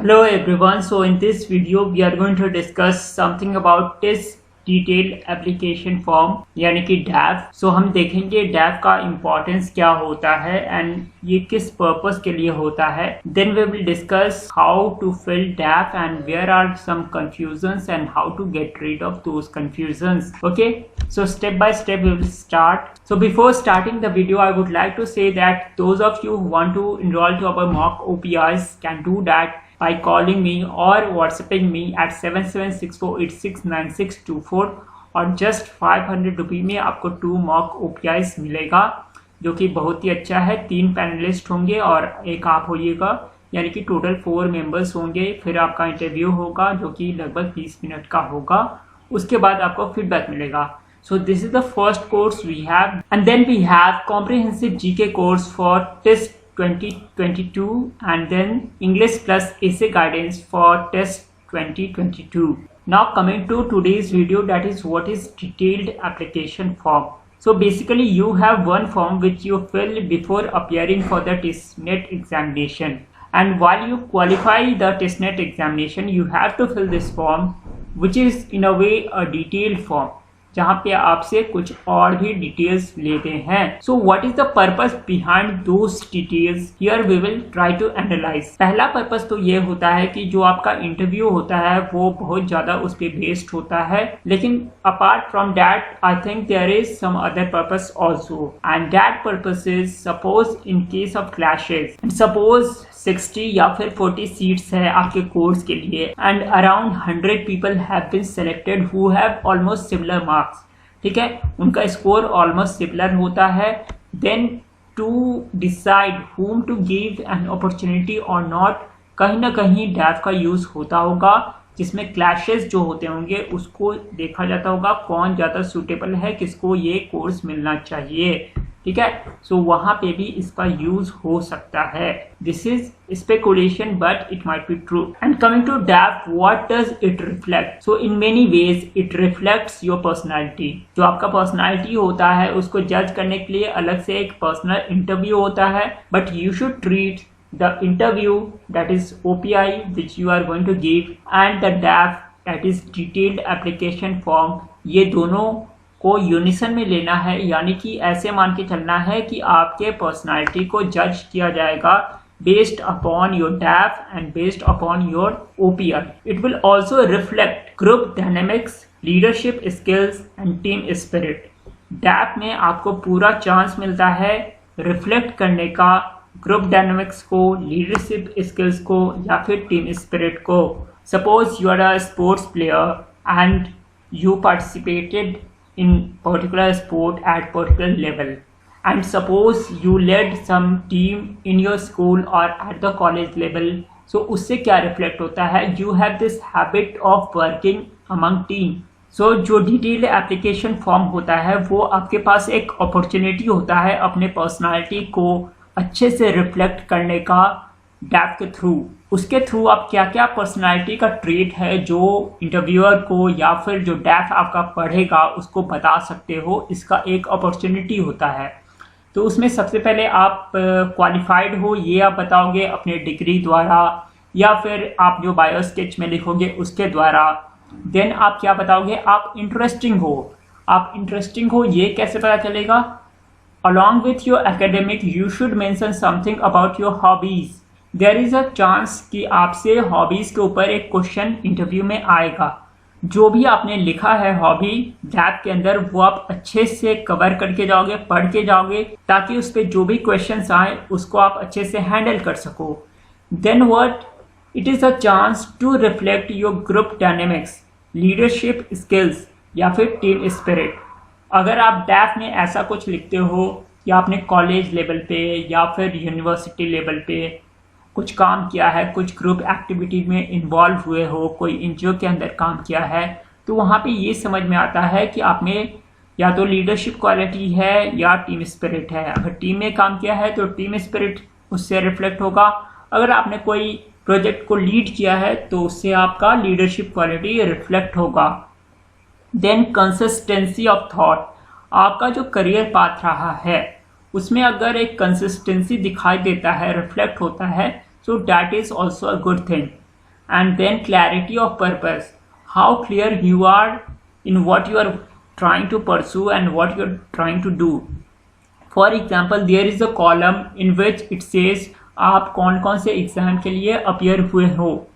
Hello everyone, so in this video we are going to discuss something about test detailed application form यानी कि DAF। So हम देखेंगे DAF का importance क्या होता है and ये किस purpose के लिए होता है। Then we will discuss how to fill DAF and where are some confusions and how to get rid of those confusions. Okay, so step by step we will start. So before starting the video, I would like to say that those of you who want to enroll to our mock OPIs can do that by calling me or WhatsApping me at 7764869624 और just 500 रुपये में आपको 2 mock OPIs मिलेगा, जो कि बहुत ही अच्छा है। 3 पैनलिस्ट होंगे और एक आप होइएगा, यानी कि टोटल 4 मेंबर्स होंगे। फिर आपका इंटरव्यू होगा जो कि लगभग 20 मिनट का होगा। उसके बाद आपको फीडबैक मिलेगा। So this is the first course we have, and then we have comprehensive GK course for test 2022 and then English plus essay guidance for test 2022. Now coming to today's video, that is what is detailed application form. So basically you have one form which you fill before appearing for the TestNet examination, and while you qualify the TestNet examination you have to fill this form, which is in a way a detailed form जहाँ पे आपसे कुछ और भी details लेते हैं। So what is the purpose behind those details, here we will try to analyse. पहला purpose तो ये होता है कि जो आपका इंटरव्यू होता है वो बहुत ज्यादा उस पर बेस्ड होता है, लेकिन apart from that I think there is some other purpose also, and that purpose is suppose in case of clashes, suppose 60 या फिर 40 सीट्स है आपके कोर्स के लिए and around 100 people have been selected who have almost similar marks. ठीक है, उनका score almost similar होता है। Then to decide whom to give an opportunity और नॉट, कहीं ना कहीं डैफ का यूज होता होगा जिसमें क्लैशेस जो होते होंगे उसको देखा जाता होगा कौन ज़्यादा सूटेबल है, किसको ये कोर्स मिलना चाहिए। ठीक है, सो वहाँ पे भी इसका यूज हो सकता है। This is speculation but it might be true. And coming to DAF, what does it reflect? So in many ways it reflects your personality. जो आपका पर्सनालिटी होता है उसको जज करने के लिए अलग से एक पर्सनल इंटरव्यू होता है, but you should treat the interview, that is OPI, which you are going to give, and the DAF, that is detailed application form, ये दोनों को यूनिसन में लेना है। यानी कि ऐसे मान के चलना है कि आपके पर्सनालिटी को जज किया जाएगा based upon your DAF and based upon your OPI. It will also reflect group dynamics, leadership skills and team spirit. DAF में आपको पूरा चांस मिलता है रिफ्लेक्ट करने का ग्रुप डायनामिक्स को, लीडरशिप स्किल्स को या फिर टीम स्पिरिट को। Suppose you are a sports player and you participated in particular sport at particular level, and suppose you led some team in your school और at the college level. So उससे क्या reflect होता है? You have this habit of working among team. So जो detailed application form होता है वो आपके पास एक अपॉर्चुनिटी होता है अपने पर्सनालिटी को अच्छे से रिफ्लेक्ट करने का डैफ के थ्रू। उसके थ्रू आप क्या क्या पर्सनालिटी का ट्रेट है जो इंटरव्यूअर को या फिर जो डैफ आपका पढ़ेगा उसको बता सकते हो, इसका एक अपॉर्चुनिटी होता है। तो उसमें सबसे पहले आप क्वालिफाइड हो ये आप बताओगे अपने डिग्री द्वारा, या फिर आप जो बायो स्केच में लिखोगे उसके द्वारा। देन आप क्या बताओगे? आप इंटरेस्टिंग हो। आप इंटरेस्टिंग हो ये कैसे पता चलेगा? Along with your academic, you should mention something about your hobbies. There is a chance कि आपसे hobbies के ऊपर एक क्वेश्चन इंटरव्यू में आएगा। जो भी आपने लिखा है हॉबी डैफ के अंदर वो आप अच्छे से कवर करके जाओगे, पढ़ के जाओगे, ताकि उस पर जो भी क्वेश्चंस आए उसको आप अच्छे से हैंडल कर सको। Then what? It is a chance to reflect your group dynamics, leadership skills या फिर team spirit। अगर आप डैफ में ऐसा कुछ लिखते हो कि आपने कॉलेज लेवल पे या फिर यूनिवर्सिटी लेवल पे कुछ काम किया है, कुछ ग्रुप एक्टिविटी में इन्वॉल्व हुए हो, कोई एनजीओ के अंदर काम किया है, तो वहाँ पे ये समझ में आता है कि आप में या तो लीडरशिप क्वालिटी है या टीम स्पिरिट है। अगर टीम में काम किया है तो टीम स्पिरिट उससे रिफ्लेक्ट होगा। अगर आपने कोई प्रोजेक्ट को लीड किया है तो उससे आपका लीडरशिप क्वालिटी रिफ्लेक्ट होगा। देन कंसिस्टेंसी ऑफ थॉट, आपका जो करियर पाथ रहा है उसमें अगर एक कंसिस्टेंसी दिखाई देता है, रिफ्लेक्ट होता है, so that is also a good thing. and then clarity of purpose, how clear you are in what you are trying to pursue and what you are trying to do. For example, there is a column in which it says आप कौन कौन से exam के लिए appear हुए हो।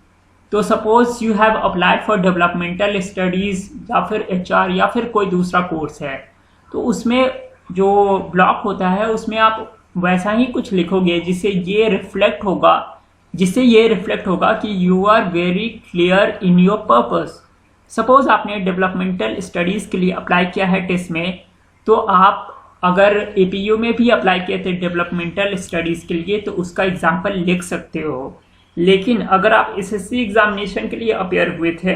तो suppose you have applied for developmental studies या फिर HR या फिर कोई दूसरा कोर्स है, तो उसमें जो ब्लॉक होता है उसमें आप वैसा ही कुछ लिखोगे जिससे ये रिफ्लेक्ट होगा कि you are very clear in your purpose. Suppose आपने डेवलपमेंटल स्टडीज़ के लिए अप्लाई किया है टेस्ट में, तो आप अगर APU में भी अप्लाई किए थे डेवलपमेंटल स्टडीज़ के लिए तो उसका एग्जाम्पल लिख सकते हो। लेकिन अगर आप SSC एग्जामिनेशन के लिए अपेयर हुए थे,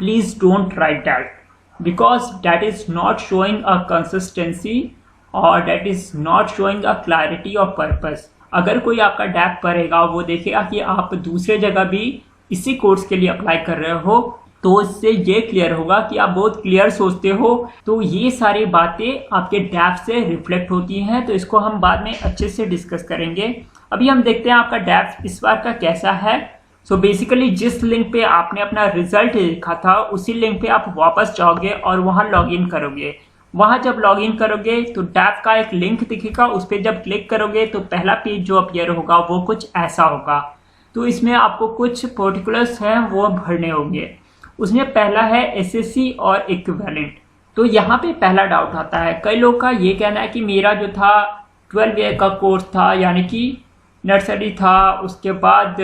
please don't write that, because that is not showing a consistency और that is not showing a clarity of purpose. अगर कोई आपका डैप करेगा, वो देखेगा कि आप दूसरे जगह भी इसी कोर्स के लिए अप्लाई कर रहे हो, तो इससे ये क्लियर होगा कि आप बहुत क्लियर सोचते हो। तो ये सारी बातें आपके डैप से रिफ्लेक्ट होती हैं, तो इसको हम बाद में अच्छे से डिस्कस करेंगे। अभी हम देखते हैं आपका डैप इस बार का कैसा है। सो बेसिकली जिस लिंक पे आपने अपना रिजल्ट लिखा था उसी लिंक पे आप वापस जाओगे और वहाँ लॉगिन करोगे। वहाँ जब लॉगिन करोगे तो डैप का एक लिंक दिखेगा, उस पर जब क्लिक करोगे तो पहला पेज जो अपीयर होगा वो कुछ ऐसा होगा। तो इसमें आपको कुछ पर्टिकुलर्स हैं वो भरने होंगे। उसमें पहला है SSC और इक्विवेलेंट। तो यहाँ पे पहला डाउट आता है, कई लोग का ये कहना है कि मेरा जो था 12 ईयर का कोर्स था, यानी कि नर्सरी था, उसके बाद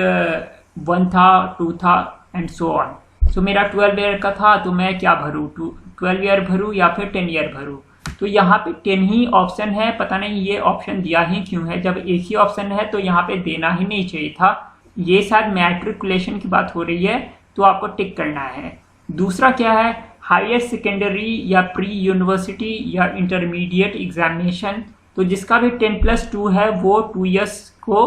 1 था, 2 था एंड सो ऑन। सो मेरा 12 ईयर का था, तो मैं क्या भरूँ, 12 ईयर भरूँ या फिर 10 ईयर भरूँ। तो यहाँ पे 10 ही ऑप्शन है, पता नहीं ये ऑप्शन दिया ही क्यों है, जब एक ही ऑप्शन है तो यहाँ पे देना ही नहीं चाहिए था। ये शायद मैट्रिकुलेशन की बात हो रही है, तो आपको टिक करना है। दूसरा क्या है, हायर सेकेंडरी या प्री यूनिवर्सिटी या इंटरमीडिएट एग्जामिनेशन, तो जिसका भी 10+2 है वो 2 इयर्स को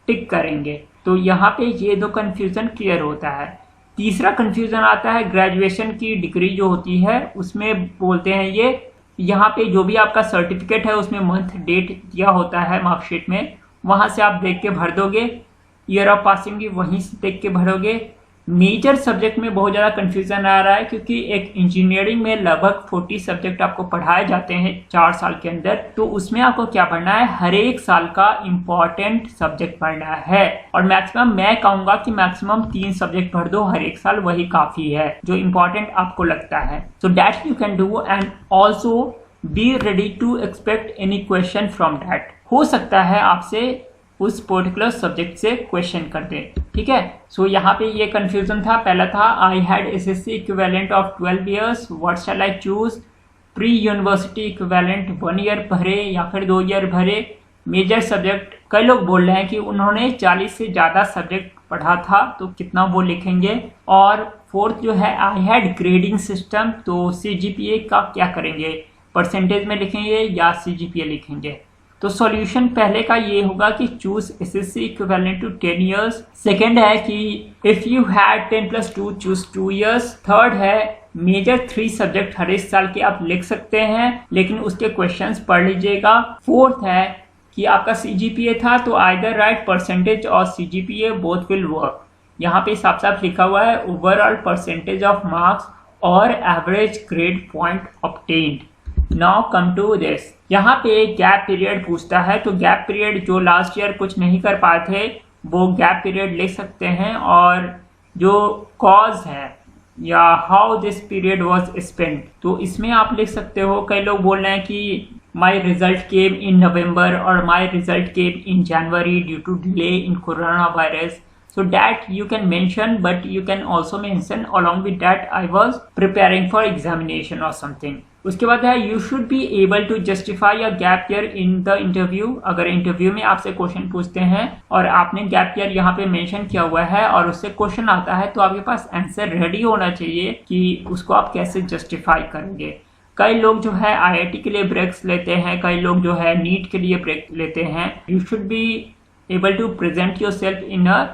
टिक करेंगे। तो यहाँ पे ये दो कन्फ्यूज़न क्लियर होता है। तीसरा कन्फ्यूज़न आता है ग्रेजुएशन की डिग्री जो होती है उसमें बोलते हैं ये, यहाँ पे जो भी आपका सर्टिफिकेट है उसमें मंथ डेट दिया होता है मार्कशीट में, वहाँ से आप देख के भर दोगे। ईयर ऑफ पासिंग भी वहीं से देख के भरोगे। मेजर सब्जेक्ट में बहुत ज़्यादा कन्फ्यूज़न आ रहा है, क्योंकि एक इंजीनियरिंग में लगभग 40 सब्जेक्ट आपको पढ़ाए जाते हैं 4 साल के अंदर। तो उसमें आपको क्या पढ़ना है, हर एक साल का इम्पॉर्टेंट सब्जेक्ट पढ़ना है। और मैक्सिमम मैं कहूँगा कि मैक्सिमम 3 सब्जेक्ट पढ़ दो हर एक साल, वही काफ़ी है जो इम्पॉर्टेंट आपको लगता है। So that you can do and also be ready to expect any question from that. हो सकता है आपसे उस पर्टिकुलर सब्जेक्ट से क्वेश्चन कर दे, ठीक है। सो यहाँ पे ये कंफ्यूजन था। पहला था I had SSC equivalent of 12 years, what shell I choose, pre university equivalent 1 year भरे या फिर 2 ईयर भरे। मेजर सब्जेक्ट, कई लोग बोल रहे हैं कि उन्होंने 40 से ज़्यादा सब्जेक्ट पढ़ा था, तो कितना वो लिखेंगे। और फोर्थ जो है आई हैड ग्रेडिंग सिस्टम, तो CGPA का क्या करेंगे, परसेंटेज में लिखेंगे या CGPA लिखेंगे। तो सॉल्यूशन पहले का ये होगा कि choose SSC equivalent to 10 years. Second है कि if you had 10+2 choose 2 years. Third है मेजर 3 सब्जेक्ट हर एक साल के आप लिख सकते हैं, लेकिन उसके क्वेश्चंस पढ़ लीजिएगा। फोर्थ है कि आपका CGPA था, तो आइदर राइट परसेंटेज और CGPA बोथ विल वर्क। यहाँ पे साफ साफ लिखा हुआ है ओवरऑल परसेंटेज ऑफ मार्क्स और average grade point obtained. Now come to this, यहाँ पे गैप पीरियड पूछता है, तो गैप पीरियड जो लास्ट ईयर कुछ नहीं कर पाए थे वो गैप पीरियड लिख सकते हैं, और जो कॉज है या how this period was spent, तो इसमें आप लिख सकते हो। कई लोग बोल रहे हैं कि माई रिजल्ट केम इन नवंबर और my result came in January due to delay in corona virus. So that you can mention, but you can also mention along with that I was preparing for examination or something. उसके बाद है you should be able to justify a gap year in the interview। अगर interview में आपसे question पूछते हैं और आपने गैप ईयर यहाँ पे मेंशन किया हुआ है और उससे क्वेश्चन आता है, तो आपके पास आंसर रेडी होना चाहिए कि उसको आप कैसे जस्टिफाई करेंगे। कई लोग जो है IIT के लिए ब्रेक्स लेते हैं, कई लोग जो है नीट के लिए ब्रेक लेते हैं। You should be able to present yourself in a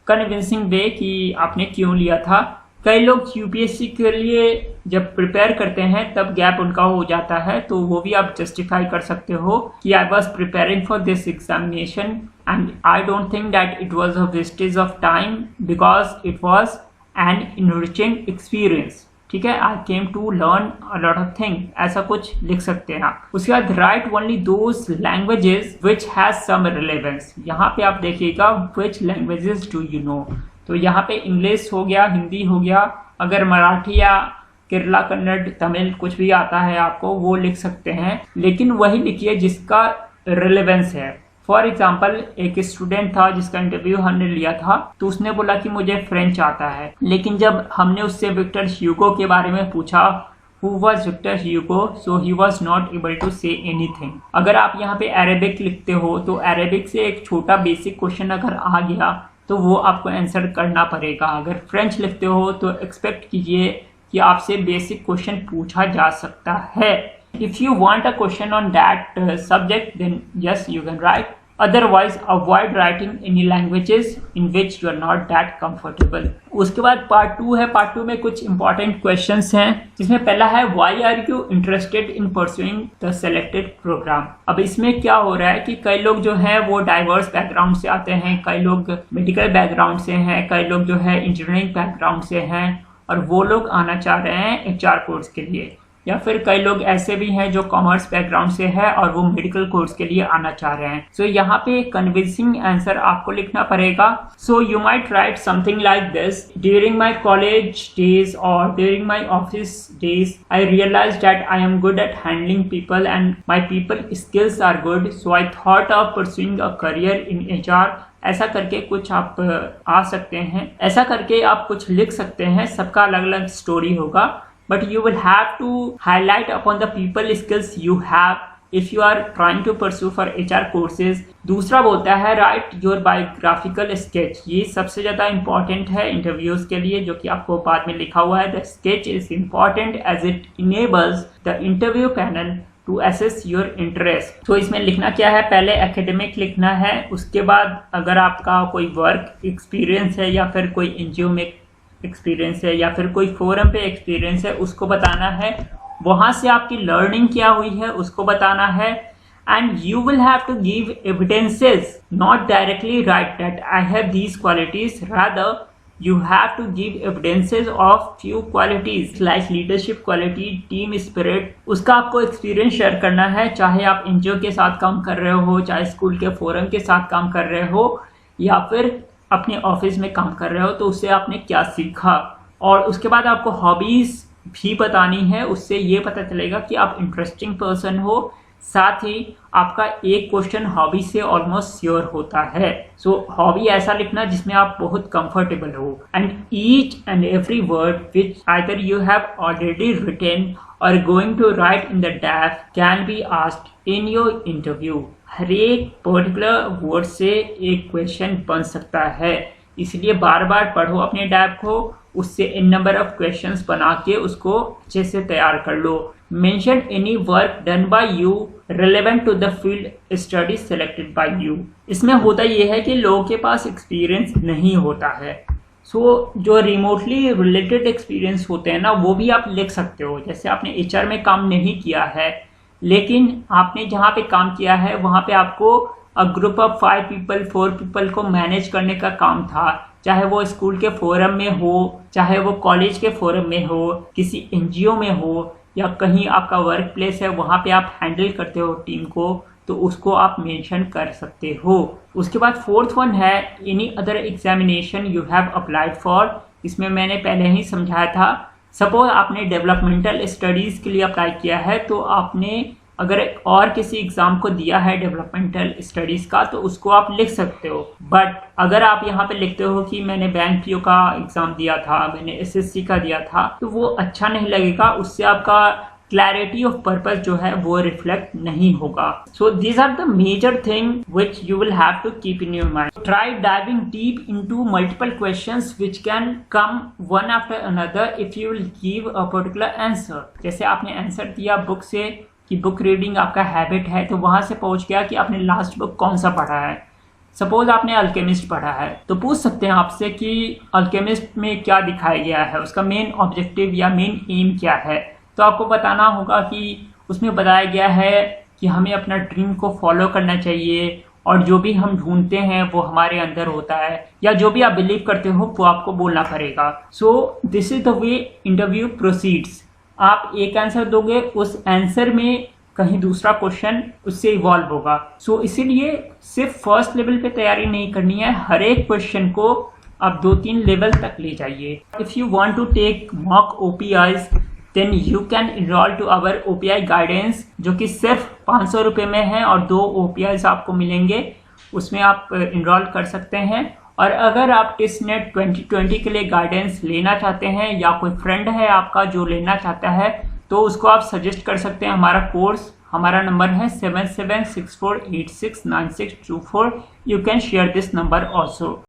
convincing way कि आपने क्यों लिया था। कई लोग UPSC के लिए जब प्रिपेयर करते हैं तब गैप उनका हो जाता है, तो वो भी आप जस्टिफाई कर सकते हो कि I was preparing for this examination and I don't think that it was a wastage of time because it was an enriching experience. ठीक है, I came to learn a lot of things, ऐसा कुछ लिख सकते हैं आप। उसके बाद write only those languages which has some relevance। यहाँ पे आप देखिएगा which languages do you know, तो यहाँ पे इंग्लिश हो गया, हिंदी हो गया, अगर मराठी या केरला कन्नड़ तमिल कुछ भी आता है आपको वो लिख सकते हैं, लेकिन वही लिखिए जिसका रिलेवेंस है। फॉर एग्जाम्पल एक स्टूडेंट था जिसका इंटरव्यू हमने लिया था, तो उसने बोला कि मुझे फ्रेंच आता है, लेकिन जब हमने उससे विक्टर ह्यूगो के बारे में पूछा who was Victor Hugo, so he was not able to say anything. अगर आप यहाँ पे अरेबिक लिखते हो तो अरेबिक से एक छोटा बेसिक क्वेश्चन अगर आ गया तो वो आपको आंसर करना पड़ेगा। अगर फ्रेंच लिखते हो तो एक्सपेक्ट कीजिए कि आपसे बेसिक क्वेश्चन पूछा जा सकता है। If you want a question on that subject, then yes, you can write. Otherwise, avoid writing any languages in which you are not that comfortable. उसके बाद पार्ट 2 है। पार्ट 2 में कुछ इंपॉर्टेंट क्वेश्चंस हैं, जिसमें पहला है why are you interested in pursuing the selected program। अब इसमें क्या हो रहा है कि कई लोग जो हैं वो डाइवर्स बैकग्राउंड से आते हैं, कई लोग मेडिकल बैकग्राउंड से हैं, कई लोग जो है इंजीनियरिंग बैकग्राउंड से हैं, और वो लोग आना चाह रहे हैं HR कोर्स के लिए, या फिर कई लोग ऐसे भी हैं जो कॉमर्स बैकग्राउंड से है और वो मेडिकल कोर्स के लिए आना चाह रहे हैं। सो यहाँ पे कन्विंसिंग आंसर आपको लिखना पड़ेगा। So you might write something like this, during my college days और during my office days I realize that I am good at handling people and my people skills are good, so I thought of pursuing a career in HR। ऐसा करके कुछ आप आ सकते हैं, ऐसा करके आप कुछ लिख सकते हैं। सबका अलग अलग स्टोरी होगा, but you will have to highlight upon the people skills you have if you are trying to pursue for HR courses। दूसरा बोलता है write your biographical sketch। ये सबसे ज़्यादा important है इंटरव्यूज के लिए, जो कि आपको बाद में लिखा हुआ है। The sketch is important as it enables the interview panel to assess your interest। तो इसमें लिखना क्या है, पहले एकेडमिक लिखना है, उसके बाद अगर आपका कोई वर्क एक्सपीरियंस है या फिर कोई NGO में एक्सपीरियंस है या फिर कोई फोरम पे एक्सपीरियंस है उसको बताना है, वहाँ से आपकी लर्निंग क्या हुई है उसको बताना है। And you will have to give evidences, not directly write that I have these qualities, rather you have to give evidences of few qualities like leadership quality, team spirit। उसका आपको एक्सपीरियंस शेयर करना है, चाहे आप NGO के साथ काम कर रहे हो, चाहे स्कूल के फोरम के साथ काम कर रहे हो, या फिर अपने ऑफिस में काम कर रहे हो, तो उससे आपने क्या सीखा। और उसके बाद आपको हॉबीज भी बतानी है, उससे ये पता चलेगा कि आप इंटरेस्टिंग पर्सन हो। साथ ही आपका एक क्वेश्चन हॉबी से ऑलमोस्ट श्योर होता है। सो हॉबी ऐसा लिखना जिसमें आप बहुत कंफर्टेबल हो। And each and every word which either you have already written और going to write in the DAF can be asked in your interview. हर एक पर्टिकुलर वर्ड से एक क्वेश्चन बन सकता है, इसलिए बार बार पढ़ो अपने डैप को, उससे इन नंबर ऑफ क्वेश्चंस बना के उसको अच्छे से तैयार कर लो। Mention any work done by you relevant to the field study selected by you. इसमें होता यह है कि लोगों के पास एक्सपीरियंस नहीं होता है, सो जो रिमोटली रिलेटेड एक्सपीरियंस होते हैं ना वो भी आप लिख सकते हो। जैसे आपने HR में काम नहीं किया है, लेकिन आपने जहाँ पे काम किया है वहाँ पे आपको ग्रुप ऑफ 4 पीपल को मैनेज करने का काम था, चाहे वो स्कूल के फोरम में हो, चाहे वो कॉलेज के फोरम में हो, किसी NGO में हो, या कहीं आपका वर्क प्लेस है वहाँ पे आप हैंडल करते हो टीम को, तो उसको आप मेंशन कर सकते हो। उसके बाद 4th वन है any other examination you have applied for. इसमें मैंने पहले ही समझाया था, सपोज आपने डेवलपमेंटल स्टडीज़ के लिए अप्लाई किया है, तो आपने अगर और किसी एग्जाम को दिया है डेवलपमेंटल स्टडीज़ का तो उसको आप लिख सकते हो। बट अगर आप यहाँ पे लिखते हो कि मैंने बैंक PO का एग्ज़ाम दिया था, मैंने SSC का दिया था, तो वो अच्छा नहीं लगेगा, उससे आपका क्लैरिटी ऑफ पर्पस जो है वो रिफ्लेक्ट नहीं होगा। So these are the major thing which you will have to keep in your mind. Try diving deep into multiple questions which can come one after another if you will give a particular answer. जैसे आपने answer दिया book से कि book reading आपका habit है, तो वहां से पहुंच गया कि आपने लास्ट बुक कौन सा पढ़ा है। सपोज आपने अल्केमिस्ट पढ़ा है, तो पूछ सकते हैं आपसे कि अल्केमिस्ट में क्या दिखाया गया है, उसका मेन ऑब्जेक्टिव या मेन एम क्या है। तो आपको बताना होगा कि उसमें बताया गया है कि हमें अपना ड्रीम को फॉलो करना चाहिए, और जो भी हम ढूंढते हैं वो हमारे अंदर होता है, या जो भी आप बिलीव करते हो वो आपको बोलना पड़ेगा। So this is the way interview proceeds. आप एक आंसर दोगे, उस आंसर में कहीं दूसरा क्वेश्चन उससे इवॉल्व होगा। सो इसीलिए सिर्फ फर्स्ट लेवल पे तैयारी नहीं करनी है, हर एक क्वेश्चन को आप 2-3 लेवल तक ले जाइए। If you want to take mock OPIs then you can enroll to our OPI guidance, जो कि सिर्फ 500 रुपये में है और 2 ओपीआईज आपको मिलेंगे, उसमें आप इनरोल कर सकते हैं। और अगर आप टिस्टनेट 2020 के लिए गाइडेंस लेना चाहते हैं या कोई फ्रेंड है आपका जो लेना चाहता है, तो उसको आप सजेस्ट कर सकते हैं हमारा कोर्स। हमारा नंबर है 7764869624। You can share this number also.